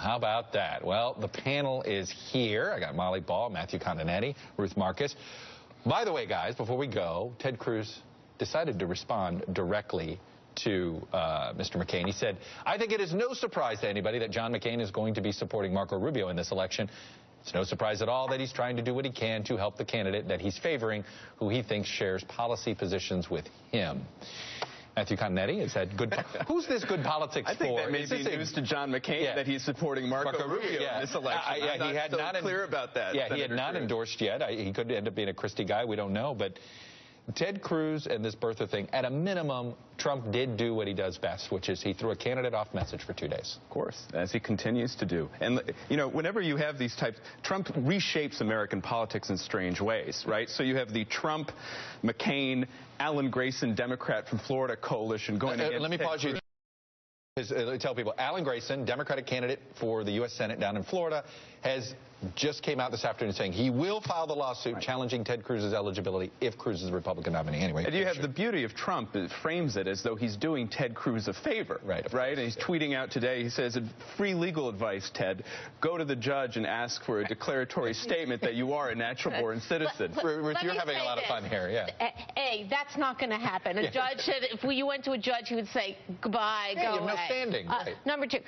how about that? Well, the panel is here. I got Molly Ball, Matthew Continetti, Ruth Marcus. By the way, guys, before we go, Ted Cruz decided to respond directly to Mr. McCain. He said, I think it is no surprise to anybody that John McCain is going to be supporting Marco Rubio in this election. It's no surprise at all that he's trying to do what he can to help the candidate that he's favoring, who he thinks shares policy positions with him. Matthew Continetti has had good. Who's this good politics for? I think that may be news to John McCain that he's supporting Marco Rubio in this election. He had not clear about that. Yeah, he had not endorsed yet. He could end up being a Christie guy. We don't know. But Ted Cruz and this birther thing, at a minimum, Trump did do what he does best, which is he threw a candidate off message for 2 days. Of course, as he continues to do. And, you know, whenever you have these types, Trump reshapes American politics in strange ways, right? So you have the Trump, McCain, Alan Grayson, Democrat from Florida coalition going against Let me pause you. Tell people, Alan Grayson, Democratic candidate for the U.S. Senate down in Florida, has just came out this afternoon saying he will file the lawsuit challenging Ted Cruz's eligibility if Cruz is the Republican nominee. Anyway, and you have the beauty of Trump. It frames it as though he's doing Ted Cruz a favor, right? And he's tweeting out today. He says, "Free legal advice, Ted. Go to the judge and ask for a declaratory statement that you are a natural-born citizen." Ruth, you're having a lot of fun here, yeah. A, that's not going to happen. A judge said, if you went to a judge, he would say, goodbye, go away. You have no standing. Number two.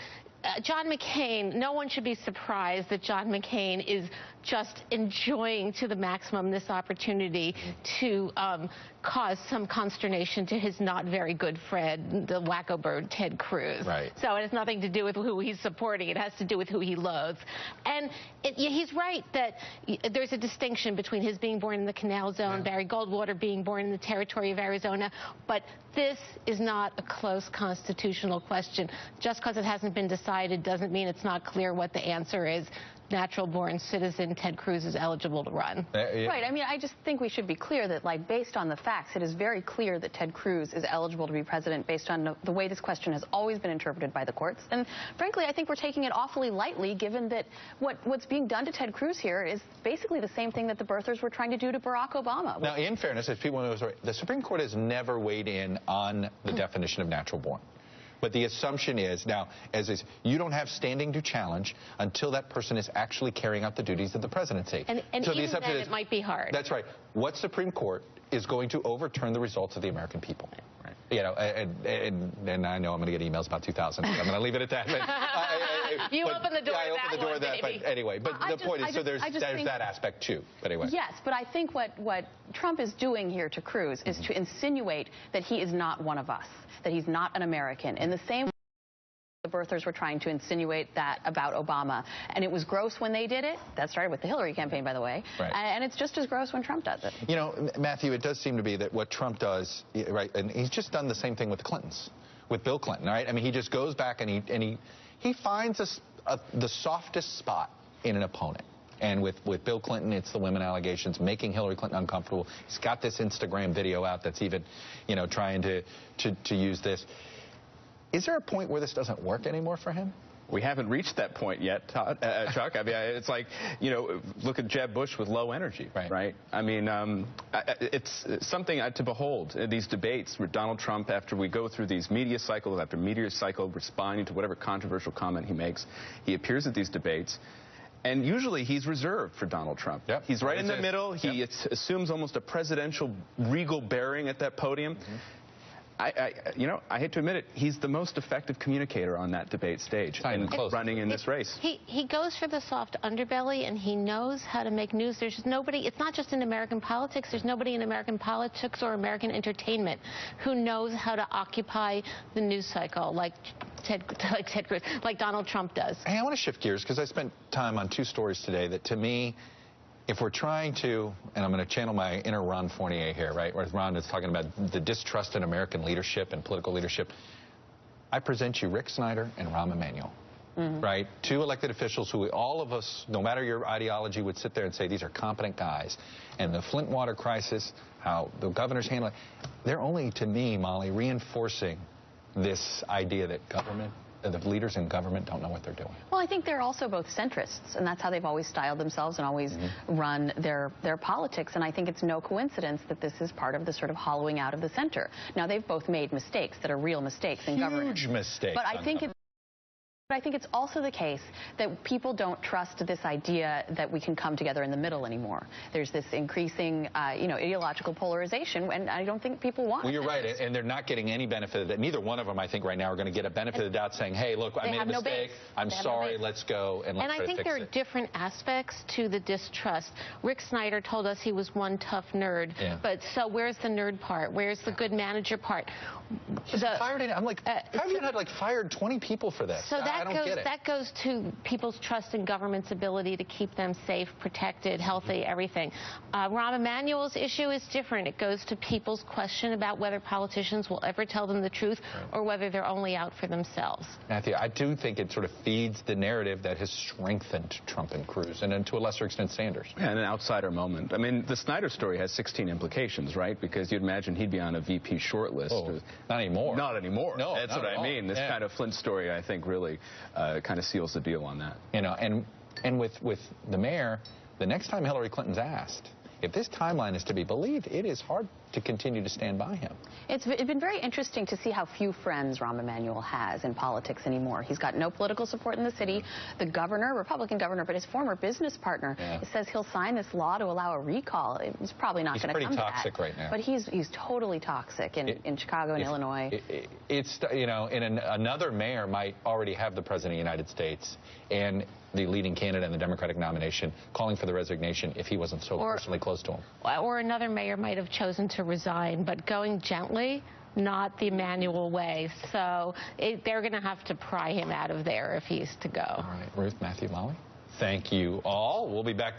John McCain, no one should be surprised that John McCain is just enjoying to the maximum this opportunity to cause some consternation to his not very good friend, the wacko bird, Ted Cruz. Right. So it has nothing to do with who he's supporting. It has to do with who he loathes. And he's right that there's a distinction between his being born in the Canal Zone, Barry Goldwater being born in the territory of Arizona. But this is not a close constitutional question. Just because it hasn't been decided doesn't mean it's not clear what the answer is. Natural-born citizen Ted Cruz is eligible to run. Right. I mean, I just think we should be clear that, like, based on the facts, it is very clear that Ted Cruz is eligible to be president based on the way this question has always been interpreted by the courts. And frankly, I think we're taking it awfully lightly, given that what's being done to Ted Cruz here is basically the same thing that the birthers were trying to do to Barack Obama. Now, in fairness, if people know, the Supreme Court has never weighed in on the definition of natural-born. But the assumption is, now, you don't have standing to challenge until that person is actually carrying out the duties of the presidency. And so even then, it might be hard. That's right. What Supreme Court is going to overturn the results of the American people? Right. You know, and I know I'm going to get emails about 2000. I'm going to leave it at that. You open the door. I open the door to that. But anyway, but the point is, so there's that aspect too. But anyway. Yes, but I think what Trump is doing here to Cruz is to insinuate that he is not one of us, that he's not an American. In the same way the birthers were trying to insinuate that about Obama. And it was gross when they did it. That started with the Hillary campaign, by the way. Right. And it's just as gross when Trump does it. You know, Matthew, it does seem to be that what Trump does, right, and he's just done the same thing with the Clintons, with Bill Clinton, right? I mean, he just goes back and he finds the softest spot in an opponent. And with Bill Clinton, it's the women allegations, making Hillary Clinton uncomfortable. He's got this Instagram video out that's even, you know, trying to use this. Is there a point where this doesn't work anymore for him? We haven't reached that point yet, Chuck. I mean, it's like, you know, look at Jeb Bush with low energy, right? I mean, it's something to behold, these debates with Donald Trump, after we go through these media cycle after media cycle, responding to whatever controversial comment he makes. He appears at these debates. And usually he's reserved for Donald Trump. Yep. He's right in the middle. He assumes almost a presidential regal bearing at that podium. You know, I hate to admit it, he's the most effective communicator on that debate stage and running in this race. He goes for the soft underbelly, and he knows how to make news. There's just nobody, it's not just in American politics, there's nobody in American politics or American entertainment who knows how to occupy the news cycle like Ted Cruz, like Donald Trump does. Hey, I want to shift gears because I spent time on 2 stories today that, to me, if we're trying to, and I'm going to channel my inner Ron Fournier here, right, where Ron is talking about the distrust in American leadership and political leadership, I present you Rick Snyder and Rahm Emanuel, right? 2 elected officials who all of us, no matter your ideology, would sit there and say these are competent guys. And the Flint water crisis, how the governors handle it, they're only, to me, Molly, reinforcing this idea that the leaders in government don't know what they're doing. Well, I think they're also both centrists, and that's how they've always styled themselves and always run their politics. And I think it's no coincidence that this is part of the sort of hollowing out of the center. Now, they've both made mistakes that are real mistakes in governance. Huge mistakes. But I think I think it's also the case that people don't trust this idea that we can come together in the middle anymore. There's this increasing, ideological polarization, and I don't think people want. Well, you're right, and they're not getting any benefit of that. Neither one of them, I think, right now are going to get a benefit of the doubt, saying, "Hey, look, I made a mistake. I'm sorry. Let's go and let's try to fix it." And I think there are different aspects to the distrust. Rick Snyder told us he was one tough nerd, but so where's the nerd part? Where's the good manager part? I'm like, how have you not fired 20 people for this? So I don't get it. That goes to people's trust in government's ability to keep them safe, protected, healthy, everything. Rahm Emanuel's issue is different. It goes to people's question about whether politicians will ever tell them the truth or whether they're only out for themselves. Matthew, I do think it sort of feeds the narrative that has strengthened Trump and Cruz, and to a lesser extent Sanders. Yeah, and an outsider moment. I mean, the Snyder story has 16 implications, right? Because you'd imagine he'd be on a VP shortlist. Oh, not anymore. Not anymore. No, that's what I mean. This kind of Flint story, I think, really kind of seals the deal on that. You know, and with the mayor, the next time Hillary Clinton's asked, if this timeline is to be believed, it is hard to continue to stand by him. It's been very interesting to see how few friends Rahm Emanuel has in politics anymore. He's got no political support in the city. The governor, Republican governor, but his former business partner, says he'll sign this law to allow a recall. It's probably not going to come to that. He's pretty toxic right now. But he's totally toxic in Chicago and Illinois. Another mayor might already have the president of the United States and the leading candidate in the Democratic nomination calling for the resignation if he wasn't so personally close to him. Or another mayor might have chosen to resign, but going gently, not the Emanuel way. So they're going to have to pry him out of there if he's to go. All right, Ruth, Matthew, Molly, thank you all. We'll be back